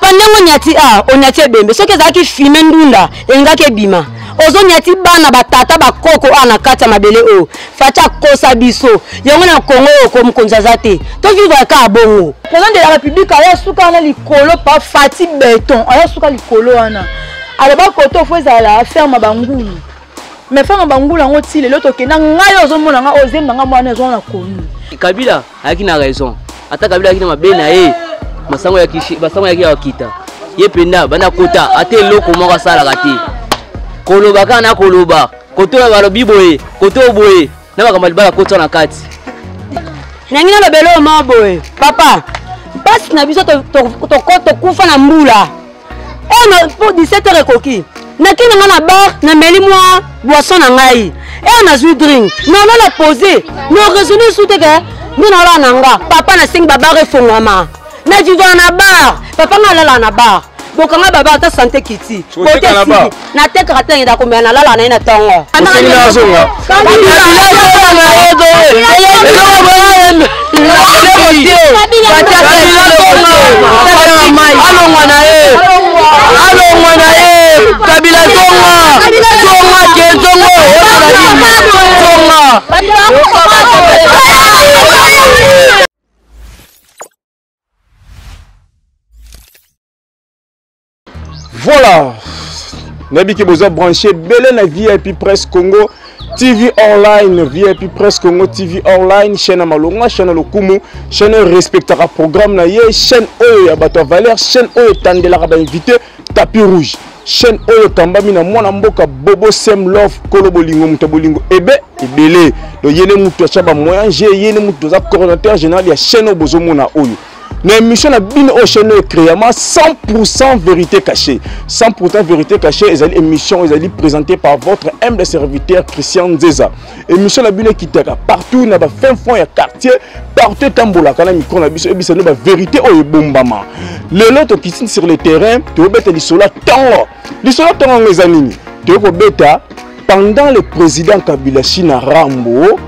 papa ndenge nyati onyati bembe soki ezalaki filme ndunda engaki bima ozo nyati bana batata bakoko ana kata mabele o facha kosa biso yango na Congo ko mkonza zate to vivre ka bongo président de la République aya suka na likolo pa fati beton aya suka likolo ana alors ba koto foza la ferme bangulu mais ferme bangulu ngo ti lelo to kenda ngai ozo mona nga ozem nga mwana zo na konu Kabila ayaki na raison ata Kabila ayaki na mabena masango ya kishi basango ya wakita ye penda bana kota ate loko moko sala kati koloba kana koloba koto ya balobi boye koto boye na bakamali bala kota na kati nangina lobelo maboye papa passe na biso to kufa na mbula no pour 17h koki nakina nga na bar na meli moi boisson na ngai na zu drink non la poser non raisonner sous te que nous na la nanga papa na sing baba refongama na vivre na bar papa nga lala na bar donc nga baba ta santé kiti côté na te krateng da ko na lala na ina tongo ana zonga voilà, Nabi qui vous a branché Belé na VIP Presse Congo TV Online, VIP Presse Congo TV Online, chaîne Amalonga, chaîne Lokumu, chaîne respectera programme na ye, chaîne Oyo Abato Valère, chaîne Oyo Tandela Raba invité, tapis rouge, chaîne Oyo Kambami na mwana mboka Bobo Sem Love, Kolo Bolingo, Muta Bolingo, Ebe, Ebele, le yene mutu chaba moyen, j'ai yene mutu za coordinateur général ya chaîne Obozo Mona Oyo. L'émission a bien au chaîne créée 100% vérité cachée. 100% vérité cachée, et l'émission est présentée par votre humble serviteur Christian Nzeza. L'émission a bien quitté partout, il y a fin fond, il y a quartier, partout tambola, quand il y a une vérité au bombama. Les autres qui sont sur le terrain, tu vas mettre les soldats tant. Les soldats tant les amis. Tu vas mettre pendant le président Kabila China Rambo,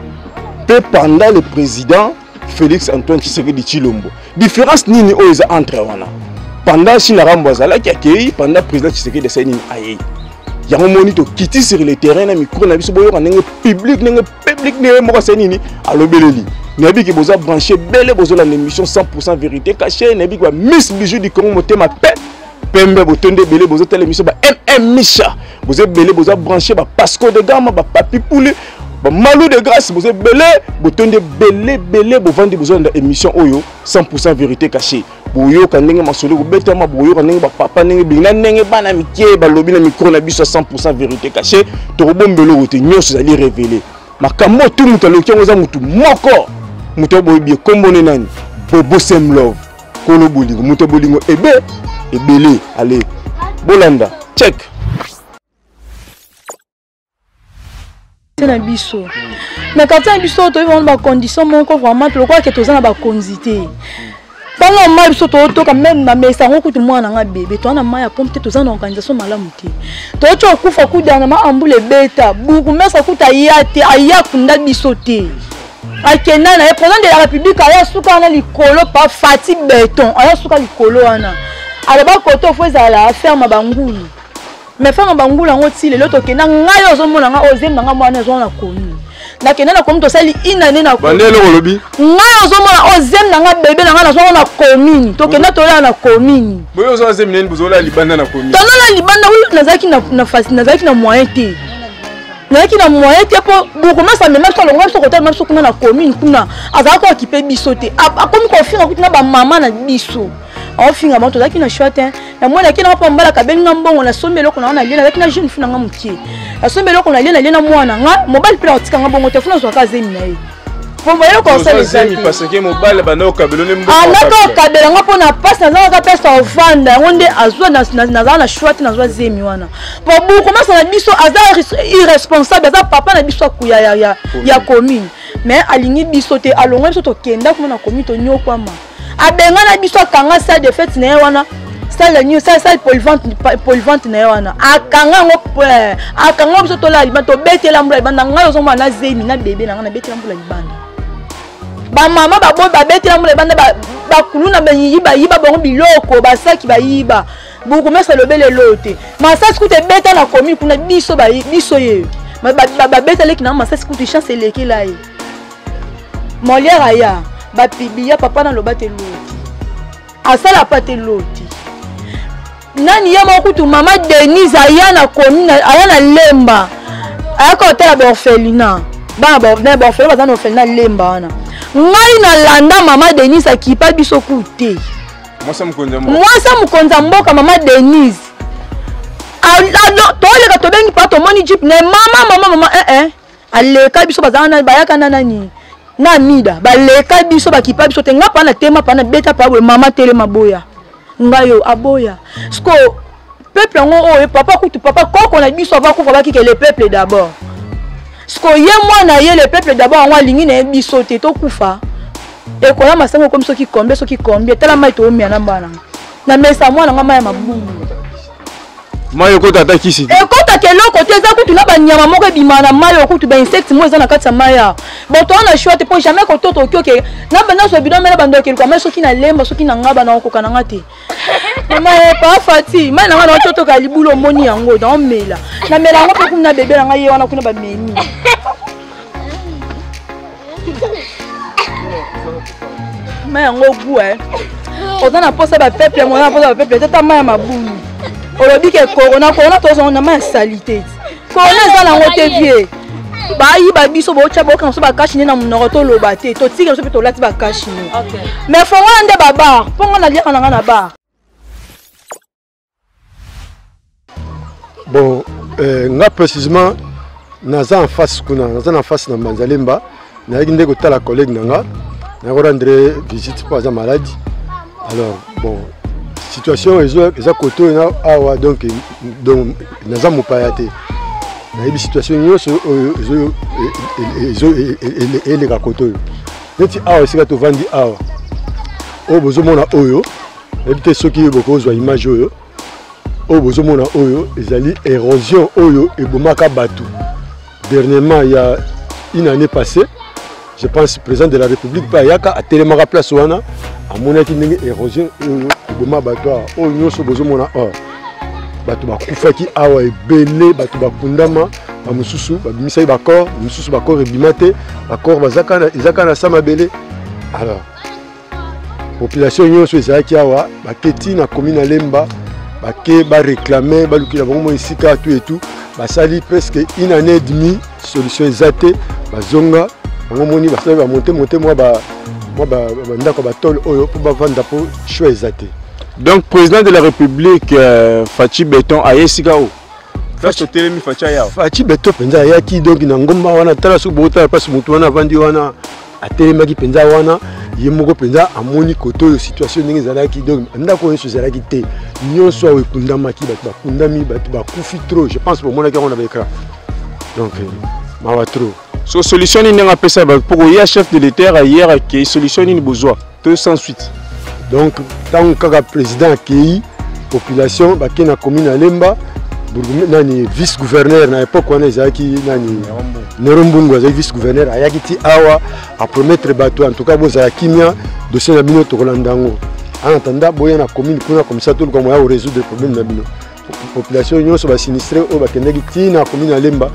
et pendant le président Félix Antoine Tshisekedi Tshilombo. Différence nini oza entre wana. Pendant China Rambo azala qui accueilli pendant président Tshisekedi Saini aye. Ya monito kiti sur le terrain na micro na biso boyo ndenge public ne moko Saini alobeleli. Nabi ki boza branché belé bozo la émission 100% vérité cachée nabi kwa Miss Bijou du Congo motema pe pembe botonde belé bozo telle émission ba MM Misha. Bozo belé bozo branché ba Pasco de Gama ba Papi Poule. Malou de grâce, vous êtes belé, vous tendez belé, vous vendez besoin d'émission Oyo, 100% vérité cachée. Vous avez quand vous masolo, vous bêtez ma vous avez papa, vous avez bana mikie, balobi na micro na biso 100% vérité cachée. To bon belo vous te nyos allez révéler. Ma kamo tout mutalo qui ngoza mutu moko. Muto boye kombo nani. Bobo Sem Love. Kolo bolingo, muto bolingo ebe ebele. Allez. Bolanda, check. Na biso mais quand on biso to vont ba condition moko vraiment to quoi que to za ba konzité pendant ma biso to quand même na mesa ngoko to mwana nga bébé to na ma ya pompe to za na organisation malamu te to cho kufa kudana ma ambule beta buku mesa kuta yate aya kunda biso te akena na président de la République aya suka na likolo pa fati beton aya suka likolo wana ala ba koto foza la ferme bangulu mais femme bangula ngo ti lelo to kenda ngai ozo mona nga ozem nga mwana zo na konu na kenda na komi to sali inane na bandelo kolobi ngai ozo mona ozem nga bébé nga na zo na komini to kenda to la na komini boyo ozo ozem nene buzola libanda na komini to na libanda wi nazaki na fasi nazaki na moyen te nazaki na moyen te po beaucoup mais ça me met sur le même sur côté même sur kuna na komini kuna azaka ko occupé biso te akomi ko finga kuna ba mama na biso on finga bon to zaki na short na mwana kina pa mbala kabenga mbongo na sombelo kuna na liena zaki na jeune fina nga mukie na sombelo kuna liena mwana nga mobile pela otika nga bongo te funa zo ka zemi na ye po moyelo ko sa les amis parce que mobile bana kabelo ne mbo na kabela nga pona passe na nga pesa ovanda ngonde azwa na short na zwa zemi wana po bu commence na biso aza irresponsable aza papa na biso kuya ya commune mais alingi biso te alonga biso to kenda kuma na commune to nyokwama abenga na biso kanga salle de fête na wana salle new salle polyvalente na wana akanga biso to la libanda to betela mbula libanda ngai ozo mwana zemi na bébé na nga na betela mbula libanda ba mama ba boy ba beti na mule banda ba kuluna ba yiba bango biloko ba saki ba yiba beaucoup mais ça le bel lote masasi kute beta na commune kuna biso ye ba beta leki na masasi kute chance leki la ye molière aya ba pibia papa na lobate loti asala pate loti nani yama kutu mama Denise aya na commune aya na lemba aya ko tela ba orphelinat ba orphelinat ba na orphelinat lemba wana ngai na landa mama Denise akipa biso kute mwasa mukonza mboka mama Denise toleka tobengi pa tomoni jeep ne mama aleka biso bazana bayaka nani na mida baleka biso bakipa biso te nga pa na tema pa na beta pa we mama tele maboya ngayo aboya sko peuple ngo oyo papa kutu papa koko na biso ava kufa baki ke le peuple d'abord sko ye mwana ye le peuple d'abord ngo lingi na biso te to kufa et quoi ma sango comme ceux qui combien tellement mai to mi na bana na mesa mwana nga mai mabungu mayo ko tata kisi e ko ta ke loko te za kutu na ba nyama moko bimana mayo kutu ba insecte mo za na kati maya bon to na choix te pour jamais ko to kyoke na bana so bidon mena bando ke kwa so ki na lemba so ki na ngaba na ko kana ngati mama e pa fati mai na ngana to ka libulo moni yango dans mela na mela ngo pe kuna bebe na ye wana kuna ba memi mais yango goût on a posé ba peuple on a posé ba peuple tata maya mabunu olobi ke corona to so na ma salité corona za na ngote vie ba yi ba biso bo cha bo kan so ba kashine na munoko to loba te to tika so pe to lati ba kashine mais fo wande baba ponga na liaka na ba bon nga précisément naza en face kuna naza en face na Manzalemba na yindi ko tala collègue nanga na rendre visite pour sa maladie. Alors bon situation eza koto na awa donc naza mopayate na yebi situation nyonso ele ka koto neti awa sika to vandi awa o bozomona oyo ebite soki bokozwa image oyo o bozomona oyo ezali érosion oyo ebomaka bato dernièrement il y a une année passée. Je pense que le président de la République Payaka a tellement de place wana a mon avis une érosion boma bato o nyoso bozomona o bato bakufaki awa ebele bato bakundama ba mususu ba bimisa ba corps mususu ba corps ebimate ba corps bazaka ezaka na sama bele. Alors population nyoso ezaki awa baketi na commune Lemba bake ba réclamer ba lukila bango isika tout et tout ba sali presque une année et demie solution ezate bazonga ngomoni basali ba monter moi ba ndako ba tol oyo pour ba vanda pour choisir. Donc président de la République Fachi Beton ayesika o Fachi telemi Fachi ya Fachi Beton penza yaki donc na ngomba wana tala su bota passe mutu wana vandi wana atelema ki penza wana yemoko penza amoni koto situation ndenge zalaki donc ndako nso zalaki te nyonso awe kundama ki ba kundami ba kufi trop je pense pour mona ki on avait écran donc mawa trop. So solution ni nga pesa pour y chef de l'État hier qui solution ni besoin tout sans suite. Donc tant que président qui population ba na commune Lemba nani vice gouverneur na époque on ezaki nani Nerombungu azaki vice gouverneur ayaki ti awa a promettre bateau en tout cas boza kimia dossier na bino to kolandango en attendant boya na commune kuna comme ça tout le monde a résoudre le problème na bino population nyonso ba sinistré o ba kendeki ti na commune Lemba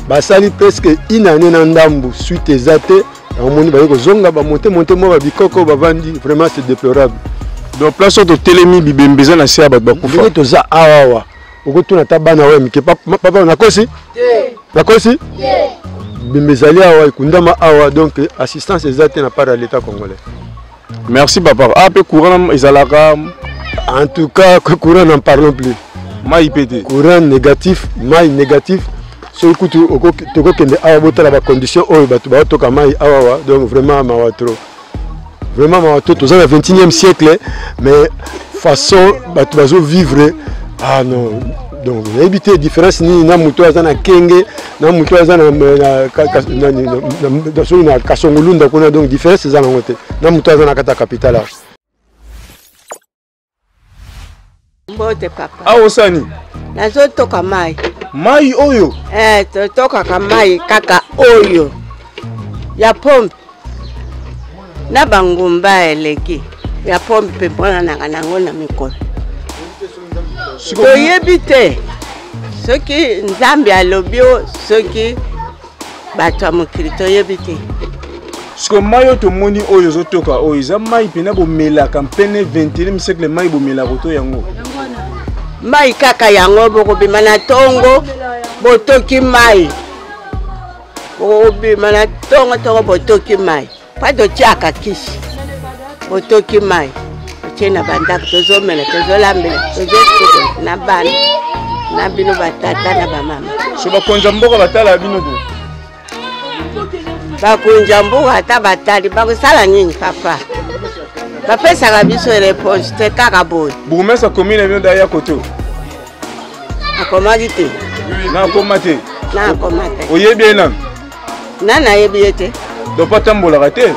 basali presque une année na ndambu suite ezate amoni ba yeko zonga ba monter mo ba bikoko ba vandi vraiment c'est déplorable. Donc place de télémi bibembeza na sia ba kufa to za awa okotuna tabana we mike papa nakosi nakosi bembezali awa ikundama awa donc assistance ezate na part de l'état congolais. Merci papa. Après courant ezalaka en tout cas courant n'en parlons plus. Mai pété courant négatif mai négatif. So écoute toko kende awa botala ba condition oyo batu ba toka mai awa donc vraiment mawatro tous dans le 21e siècle mais façon batu bazo vivre ah non donc éviter différence ni na muto azana kenge na muto azana na kasongolunda kuna donc différence za ngote na muto azana kata capitale mbote papa awo sani nazo toka mai mai oyo toka kamai kaka oyo ya pombe na bangumba eleki ya pompe mpona nanga nango na mikolo toyebi te soki nzambe alobi o soki bato ya mokili toyebi te siko mai oyo tomoni oyo ezotoka oyo eza mai mpena bomelaka mpene 21e siècle mai bomelaka to yango mai kaka yango bokobima na tongo botoki mai bokobima na tongo botoki mai pa totiaka kisi botoki mai otie na bandako tozomela tozolambela tozosuka na bana na bino batata na bamama so bakonza mboka batala bino to bakonza mboka ata batali bakosala nini papa bapesaka biso réponse te kaka boye bourgmestre commune bino daya koto akomaki te nakoma te nakoma te oyebi ye nani nayebi ye te donc pa tambolaka te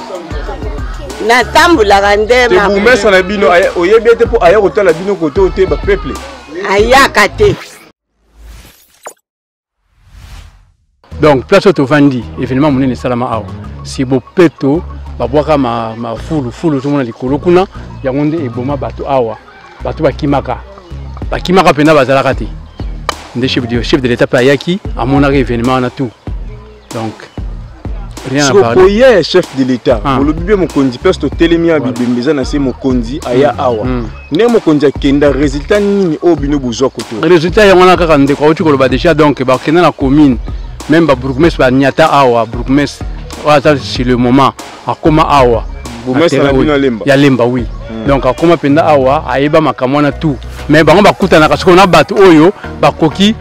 natambulaka nde te bourgmestre na bino oyebi ye te mpo aya kotala bino koto te bapeuple ayaka te. Donc place autovandi événement monene salama awa si bopeto babwaka ma fulu tout mona likolo kuna yango nde eboma bato awa bato bakimaka pena bazalaka te nde chef de l'état ayaki amonaka événement na tout donc rien à parler oye chef de l'état olobi bien mokonzi parce que telemi ya bibembeza na se mokonzi aya awa ne mokonzi akenda résultat nini o bino bozwa koto résultat yango na kaka ndeko auti koloba déjà donc bakenda na commune même ba bourgmestre ba nyata awa bourgmestre ça c'est le moment akoma awa bourgmestre na bino lemba ya lemba oui donc akoma penda awa ayeba makamwa na tout mais bango bakutana kasi kona bato oyo bakoki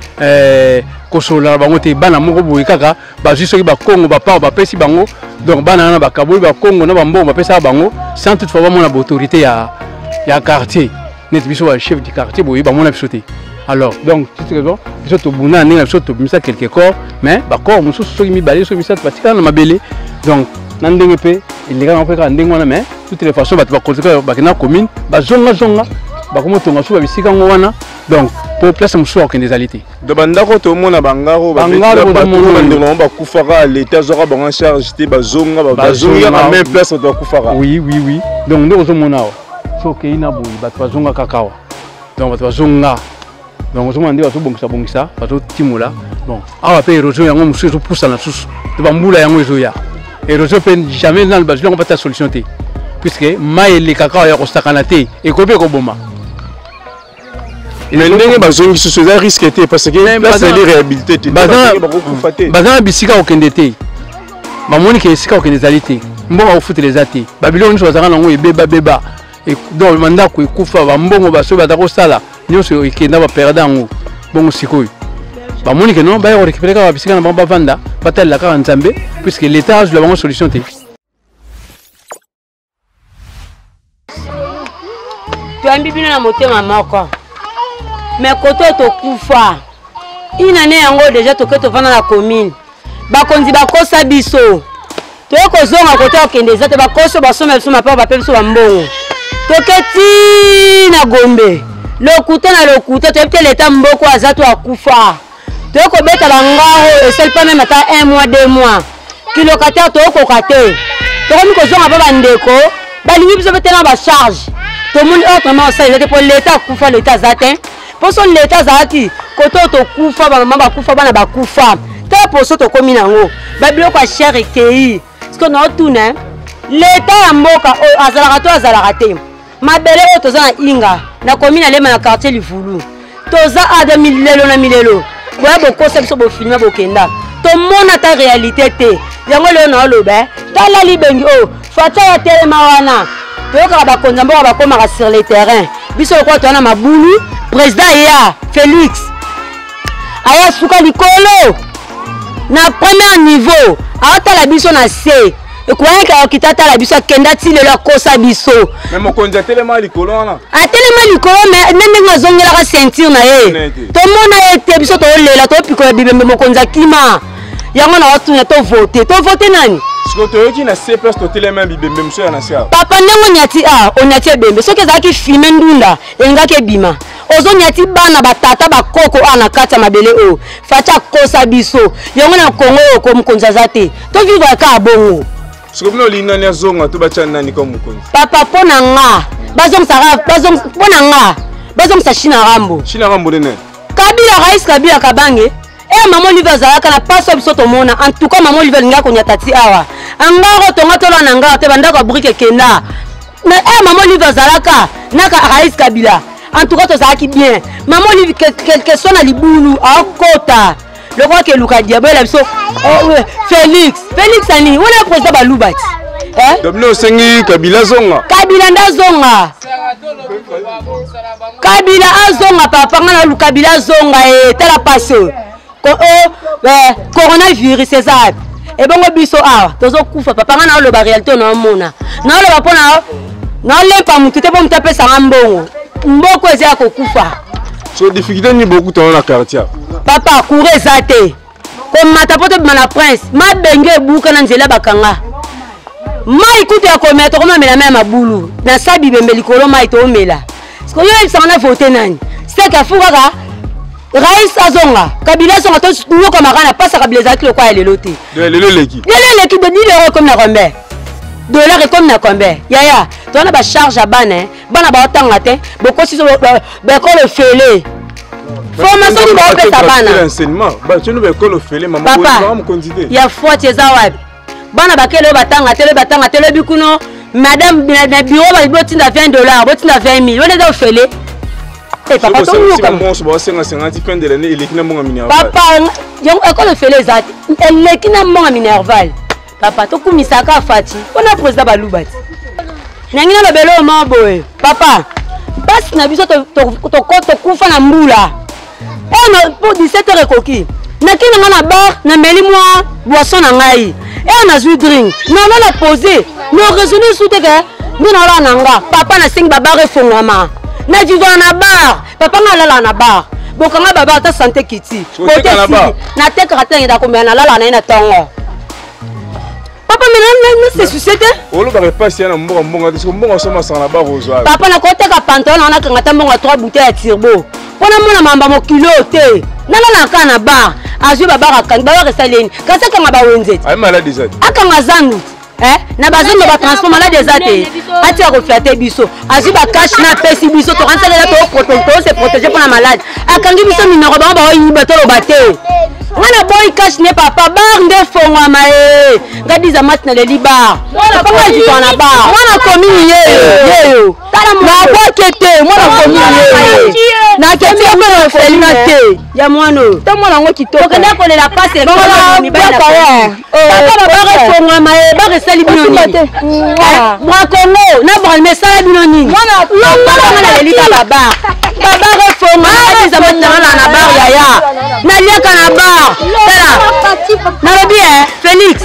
kosola bango te bana moko boye kaka bazwi soki bakongo bapao bapesi bango donc bana na bakaboli bakongo na bambongo bapesa bango sans toutefois bamona baautorité ya quartier net biso ba chef du quartier boye bamona biso te alors donc tu raison biso tobuna ndenge biso tobimisa quelque corps mais bakor mosusu soki mibale soki misatu batikala na mabele donc na ndenge mpe ileka na mpe kaka ndenge wana mais toutes les façons bato bakonzeka bakenda commune bazonga bakomotonga so babisika ngo wana donc pour place mosusu akende ezali te do bandako tomona bangaro bandeko bakufaka l'état azwaka bango en charge te bazonga na même place bato bakufaka oui donc nde ozomona awa so okei na boye bato bazonga kaka awa donc bato bazonga donc ozomona nde bazobongisa bazotimola bon awa mpe érosion yango mosusu ezopusana susu to bambula yango ezoya érosion mpe jamais nano bazwi yango bata solution te puisque mai elekaka awa ya kosakana te ekoki mpe ekoboma mais ndenge bazongi susu eza risque te parce que place eli réhabilité te bakokufa te baza na bisika kokende te bamoni ke esika kokende ezali te mbongo bakofutela eza te babiloko nyonso bazalaka nango ebebabeba donc mandako ekufa bambongo basoki baza kosala nyonso ekenda baperda yango bongo sikoyo bamoni ke non baya korécupere kaka babisika na bango bavanda batalela kaka nzambe puisque l'état azwila bango solution te toyambi bino na motema moko mais koto tokufa inane yango déjà toke tovanda na commune bakonzi bakosa biso toye kozonga koto okende eza te bakoso basomela biso mapao bape biso bambongo toke ti na gombe lokuta na lokuta toyebi te leta mboko aza to akufa toye kobeta bangaro esali pa meme ata 1 mois 2 mois kilokataire toyokoka te tokomi kozonga pa bandeko balingi biso mpe te na bacharge tomoni autrement osalisa te mpo leta akufa leta aza te poso leta azalaki koto tokufa bamama bakufa bana bakufa te poso tokomi nango babiloko ya chere ekei siko naotuna leta ya mboka oyo azalaka to azalaka te mabele oyo toza na inga nakomi na lema na quartier livulu toza ada milelo na milelo boya bokosa biso bofilme bokenda tomona ta réalité te yango leo naoloba tala libengi oyo fata ya telema wana toyokaka bakonza mboka bakomaka sur le terrain biso lokola towana mabulu président ya Félix aya suka likolo na premier niveau aotala biso na se ekoyaka okita tala biso akenda ti lelo akosa biso mais mokonzi atelema likolo wana atelema likolo mais ndenge azongelaka ceinture na ye tomona ye te biso tolela topikola bibembe mokonzi akima yango na watuna tovote nani siko toyoki na se place totelema bibembe mosu ya na se papa ndenge onyati onyati ebembe soki ezalaki filme ndunda elingaki ebima ozonyati bana batata bakoko na kati ya mabele oyo fati akosa biso yango na kongo oyo mokonzi aza te tovivre kaka bongo Ce que vous avez dit, zonga tout bâti nani comme mukonzi. Papa pona nga. Bazong sara, bazong pona nga. Bazong sa China Rambo. China Rambo de ne. Kabila Rais Kabila Kabange. Eh maman lui va zala kana paso biso to mona. En tout cas maman lui va nga konya tati awa. Angaro tonga tola nanga te banda ko brique kenda. Na eh maman lui va zala ka naka Rais Kabila. En tout cas to ça qui bien. Maman lui quelque soit na libulu a kota. Le roi que Luka Diabo la biso. Félix ani, on est président Baloubat. Hein? Domino sengi Kabila zonga. Kabila nda zonga. Kabila azonga papa ngana lu Kabila zonga tela passe. Coronavirus c'est ça. Et bongo biso tozo kufa papa ngana lo ba réalité na mona. Na lo ba pona na le pa mutu te bon taper sa mbongo. Mboko ezia ko kufa. So difficulté ni beaucoup dans la quartier. Papa courir zate. Comme matapote mana prince, ma benge buka na nzela bakanga. Ma écoute ya komettre comme mela même abulu. Na sabi bembe likolo ma ito mela. Parce que yo ça na voter nani. C'est ka fuka Rais azonga. Kabila songa to nous comme kana pas ça kabila zaki le quoi elle loté. Le leki. Le leki de 10 € comme na combien? $, comme na combien? Yaya, tu as ba charge à bana, bana ba otanga te, boko si ba ko le fele. Formation ni ba opesa bana. Enseignement, ba tu nous ba ko le fele maman ko me condité. Ya faute eza wapi? Bana ba kele batanga tele bikuno, madame na bureau ba botinda $20, botinda 20 000. On est au fele. Eh papa to nous comme bon so ba 50 fin de l'année, il est kina monga minerval. Papa, yo ko le fele zati. Elle est kina monga minerval. Papa to kumisaka fati on a président Baloubat nangina lo belo maboe papa basi na biso to kufa na mbula on pour 17h koki nakina ngana bar na meli moi boisson na ngai et on a joué drink non la poser no raisonner sous te que nous na la nanga papa na sing baba refongama na vivre na bar papa na la bar bokanga baba ta santé kiti na te karater da combien na la na tongo. Papa, mais c'est société. On ne pas si on a un bon somme la barre aux oies. Papa, on a côté qu'à pantalon, on a quand 3 bouteilles à turbo. On a mon maman kilo thé. Nana kana bar. Azu baba kan baba resaleni. Kasa kanga ba wenze. Ay malade des aka mazandu. Na bazandu ba transport malade des ate. Ati ko fiate biso. Azu ba cash na pesi biso to rentrer là to protéger pour la malade. Akangi biso numéro ba ba yiba to lo bate. Wana boy cash ne papa bar nde fongwa mae ngadiza mat na le libar papa ngaji tona bar mwana komi yeyo na bokete mwana komi yeyo na kete mwana felina te ya mwano ta mwana ngo kitoko kenda ko le la passe le mi ba papa baba fongwa mae ba resali bino ni mwa kongo na bral mesala bino ni mwana na le lita baba baba refongwa ngadiza mat na bar yaya na liaka na bar. Nalobi Félix.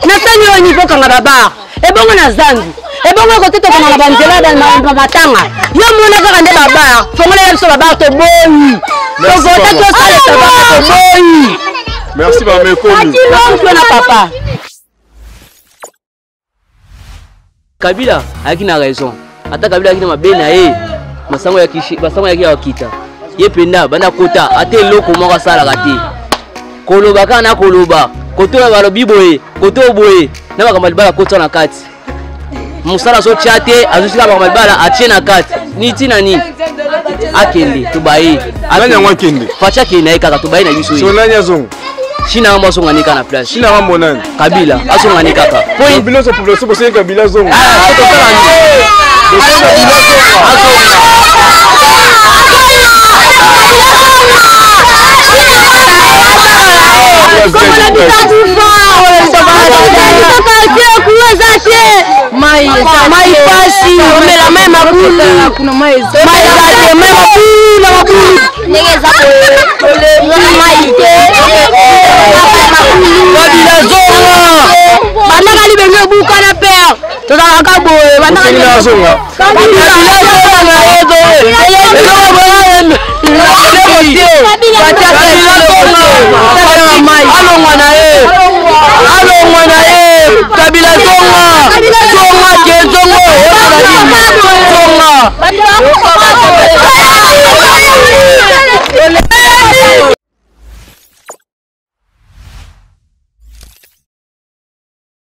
Na sani au niveau kanga baba. E bongo na zangu. E bongo ko teto kanga banzela dans matanga. Yo mona ka ngande baba. Fongola yebso baba to boyi. To vota to sale to baba to boyi. Merci maman Komi. Merci na papa. Kabila akina raison. Ata Kabila akina mabena masango ya kishi, masango ya wakita. Ye penda bana kota ate loko moko sala kati. Koloba kana koloba kotola balobi boye koto boye na bakamali bala kota na kati musala so chate azusika bakamali bala atie na kati ni tina ni akende tubai alanya ngwa kende facha kende kaka tubai na biso so nanya zongo China ngwa songa nika na place China ngwa nani Kabila asonga nika kaka po bilo so population ko se Kabila zongo mai pasi omela mai makulu kuna mai zate mai makulu nyegeza mai te Kabila zonga bandaka libenge buka na père tozala ka boye bandaka zonga Kabila zonga